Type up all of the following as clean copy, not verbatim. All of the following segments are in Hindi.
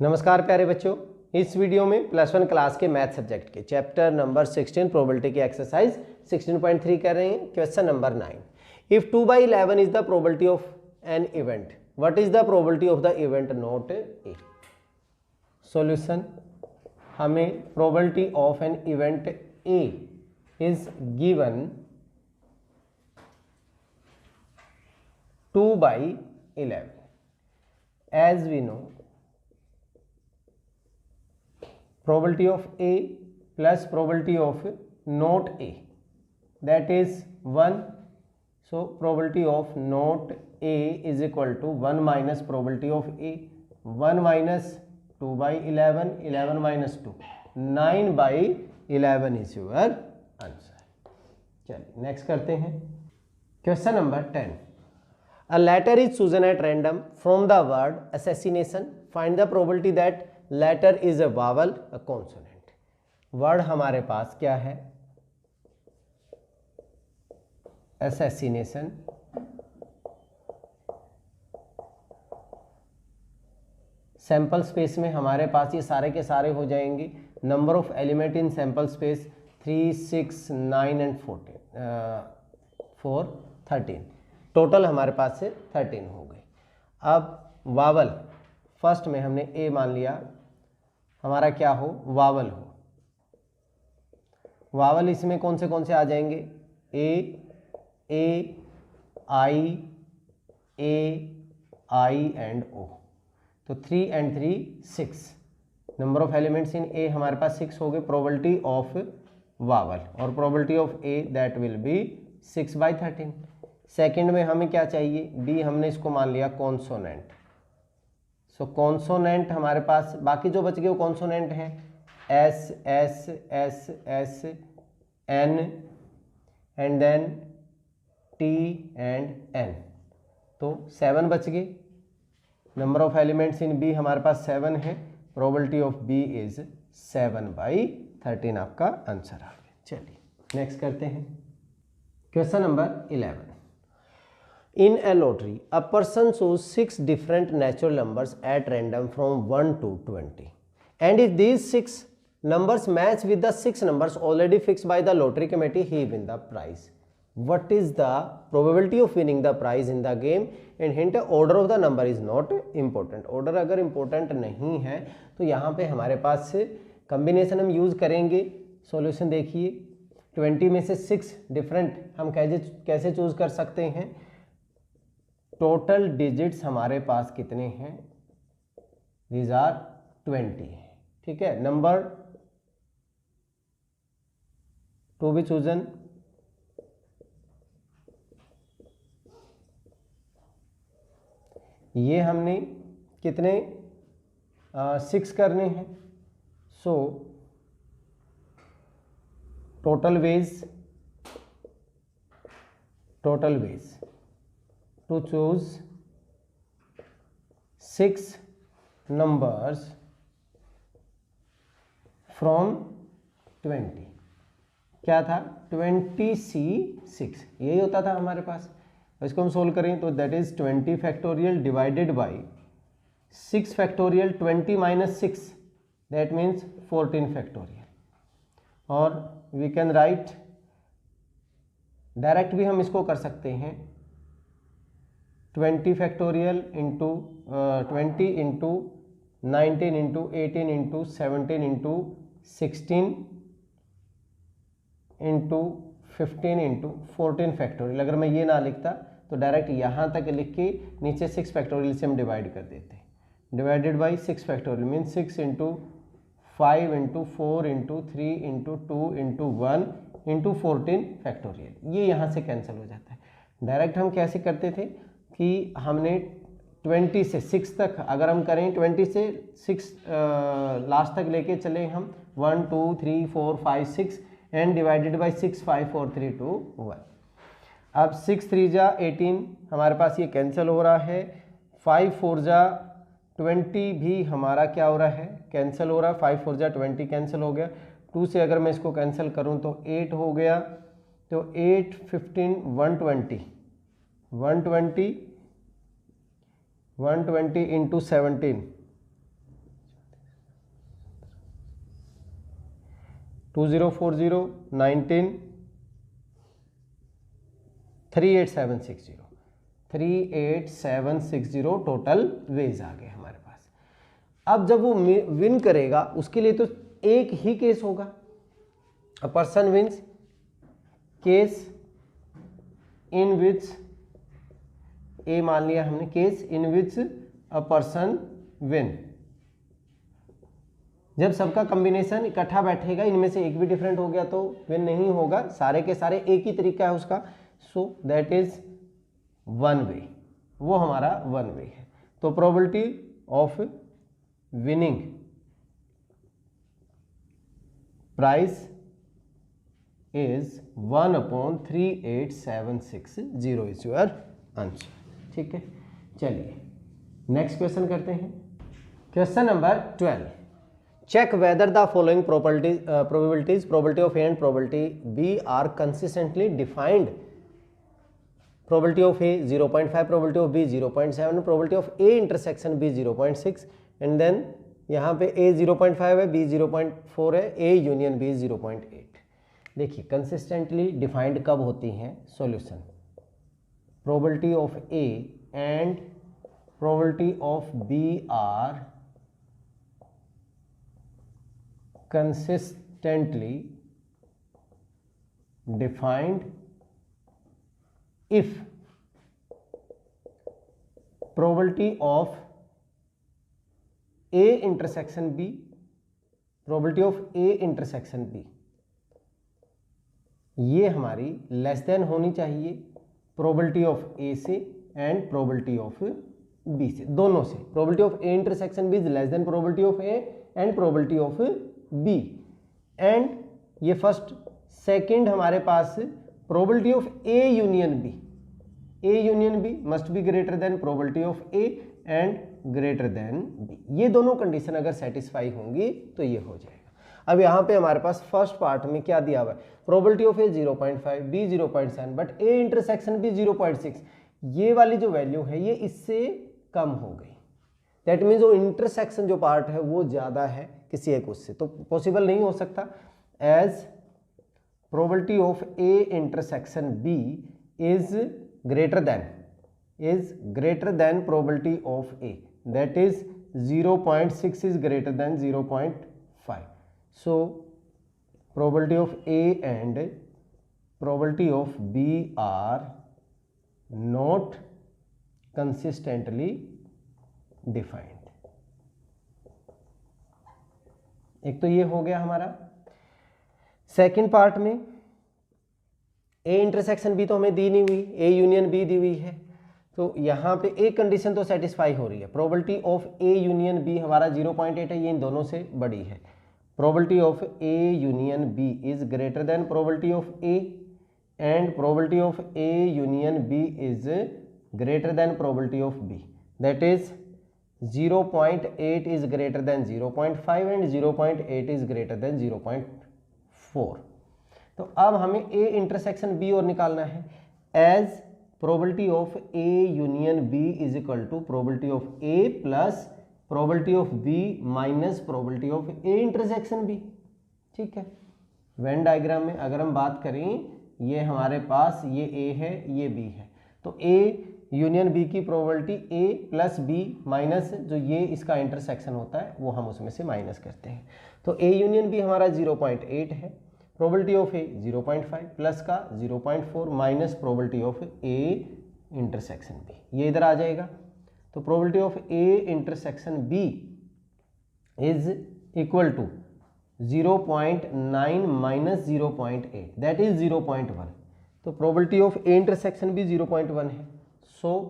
नमस्कार प्यारे बच्चों, इस वीडियो में प्लस वन क्लास के मैथ सब्जेक्ट के चैप्टर नंबर 16 प्रोबेबिलिटी की एक्सरसाइज 16.3 कर रहे हैं। Question number 9, if 2/11 is the probability of an event, what is the probability of the event not A. Solution, हमें probability of an event A is given 2/11 as we know probability of A plus probability of not A, that is 1. So probability of not A is equal to 1 minus probability of A. 1 minus 2/11, 11 minus 2, 9/11 is your answer. चलिए नेक्स्ट करते हैं। Question number 10, a letter is chosen at random from the word assassination. Find the probability that letter is a vowel, a consonant. Word हमारे पास क्या है? assassination. सैंपल स्पेस में हमारे पास ये सारे के सारे हो जाएंगे। Number of element in sample space 3, 6, 9 and 13। Total हमारे पास से 13 हो गए। अब वावल, फर्स्ट में हमने ए मान लिया, हमारा क्या हो? वावल हो। वावल इसमें कौन से आ जाएंगे? A, I and O. तो 3 and 3 6। Number of elements in A हमारे पास 6 हो गए। प्रोबेबिलिटी ऑफ वावल और probability of A that will be 6/13। Second में हमें क्या चाहिए? बी, हमने इसको मान लिया कॉन्सोनेंट। सो कॉन्सोनेंट हमारे पास बाकी जो बच गए वो कॉन्सोनेंट हैं, S S S S N and then T and N. तो 7 बच गए। Number of elements in B हमारे पास 7 है। प्रोबेबिलिटी ऑफ बी इज 7/13 आपका आंसर आ गया। चलिए नेक्स्ट करते हैं। Question number 11, in a lottery a person chose 6 different natural numbers at random from 1 to 20, and if these 6 numbers match with the 6 numbers already fixed by the lottery committee, he win the prize. What is the probability of winning the prize in the game? And hint, order of the number is not important. order अगर important नहीं है तो यहाँ पे हमारे पास कम्बिनेशन हम यूज करेंगे। सॉल्यूशन देखिए, 20 में से 6 डिफरेंट हम कैसे चूज कर सकते हैं? टोटल डिजिट्स हमारे पास कितने हैं? दीज आर 20 है, ठीक है। नंबर टू बी चूजन, ये हमने कितने 6 करने हैं। So total ways to choose 6 numbers from 20, क्या था? 20C6, यही होता था हमारे पास। इसको हम सोल्व करें तो that is 20 factorial divided by 6 factorial, 20 minus 6 that means 14 factorial. और वी कैन राइट डायरेक्ट भी हम इसको कर सकते हैं, 20 factorial into 20 into 19 into 18 into 17 into 16 into 15 into 14 factorial. अगर मैं ये ना लिखता तो डायरेक्ट यहाँ तक लिख के नीचे 6 फैक्टोरियल से हम डिवाइड कर देते। Divided by 6 factorial mean 6 into 5 into 4 into 3 into 2 into 1 into 14 factorial. ये यहाँ से कैंसिल हो जाता है। डायरेक्ट हम कैसे करते थे कि हमने 20 से 6 तक अगर हम करें, 20 से 6 लास्ट तक लेके चले हम 1 2 3 4 5 6 एंड डिवाइडेड बाई 6 5 4 3 2 1। अब 6 3 जा 18 हमारे पास ये कैंसिल हो रहा है। 5 4 जा 20 भी हमारा क्या हो रहा है? कैंसिल हो रहा है। 5 4 जा 20 कैंसिल हो गया। 2 से अगर मैं इसको कैंसिल करूं तो 8 हो गया। तो 8 15 120 120 इंटू 17 2040 19 38760 38760 टोटल वेज आ गए हमारे पास। अब जब वो विन करेगा उसके लिए तो एक ही केस होगा, a person wins, case in which A मान लिया हमने, case in which a person win. जब सबका कॉम्बिनेशन इकट्ठा बैठेगा, इनमें से एक भी डिफरेंट हो गया तो विन नहीं होगा, सारे के सारे एक ही तरीका है उसका, so that is one way, वो हमारा वन वे है। तो probability of winning prize is 1/38,760 is your answer. ठीक है, चलिए नेक्स्ट क्वेश्चन करते हैं। Question number 12, check whether the following probabilities probability of A and probability B are consistently defined। probability of A 0.5, probability of B 0.7, probability of A intersection B 0.6 and then यहाँ पे A 0.5 है, B 0.4 है, A यूनियन B 0.8। देखिए कंसिस्टेंटली डिफाइंड कब होती हैं? Solution, probability of A and probability of B are consistently defined if probability of A intersection B, probability of A intersection B ये हमारी लेस देन होनी चाहिए प्रोबेबिलिटी ऑफ ए से एंड प्रोबेबिलिटी ऑफ बी से, दोनों से। Probability of A intersection B is less than probability of A and probability of B. And ये फर्स्ट, सेकंड हमारे पास probability of A union B, A union B must be greater than probability of A and greater than B. ये दोनों कंडीशन अगर सेटिस्फाई होंगी तो ये हो जाएगा। अब यहाँ पे हमारे पास फर्स्ट पार्ट में क्या दिया हुआ है? Probability of A 0.5, B 0.7, but A intersection B 0.6। ये वाली जो वैल्यू है ये इससे कम हो गई, दैट मीन्स वो इंटरसेक्शन जो पार्ट है वो ज़्यादा है किसी एक उससे, तो पॉसिबल नहीं हो सकता। As probability of A intersection B is greater than probability of A, that is 0.6 is greater than 0.5। So probability of A and probability of B are not consistently defined। एक तो ये हो गया हमारा। सेकंड पार्ट में A इंटरसेक्शन B तो हमें दी नहीं हुई, A यूनियन B दी हुई है, तो यहाँ पे एक कंडीशन तो सेटिस्फाई हो रही है, probability of A union B हमारा 0.8 है, ये इन दोनों से बड़ी है। probability of A union B is greater than probability of A and probability of A union B is greater than probability of B, that is 0.8 is greater than 0.5 and 0.8 is greater than 0.4। तो अब हमें A intersection B और निकालना है। as probability of A union B is equal to probability of A plus probability of B minus probability of A intersection B. ठीक है, वेन डायग्राम में अगर हम बात करें, ये हमारे पास ये ए है, ये बी है, तो ए यूनियन बी की probability A plus B minus जो ये इसका इंटरसेक्शन होता है वो हम उसमें से माइनस करते हैं। तो ए यूनियन बी हमारा 0.8 है, प्रोबेबिलिटी ऑफ ए 0.5 प्लस का 0.4 minus probability of A intersection B, ये इधर आ जाएगा। तो probability of A intersection B is equal to 0.9 minus 0.8, that is 0.1। तो probability of A intersection B 0.1 है। So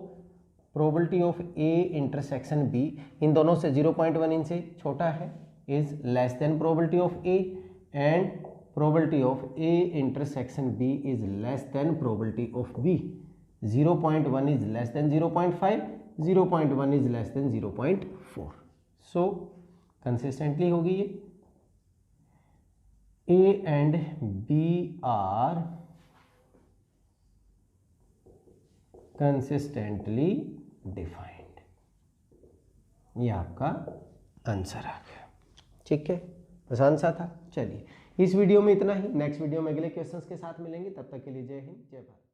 probability of A intersection B, इन दोनों से 0.1 इनसे छोटा है, is less than probability of A and probability of A intersection B is less than probability of B. 0.1 is less then 0.5, 0.1 is less than 0.4। so consistently होगी ये। A and B are consistently defined, ये आपका आंसर आ गया। ठीक है, आसान सा था। चलिए इस वीडियो में इतना ही, नेक्स्ट वीडियो में अगले क्वेश्चंस के साथ मिलेंगे, तब तक के लिए जय हिंद जय भारत।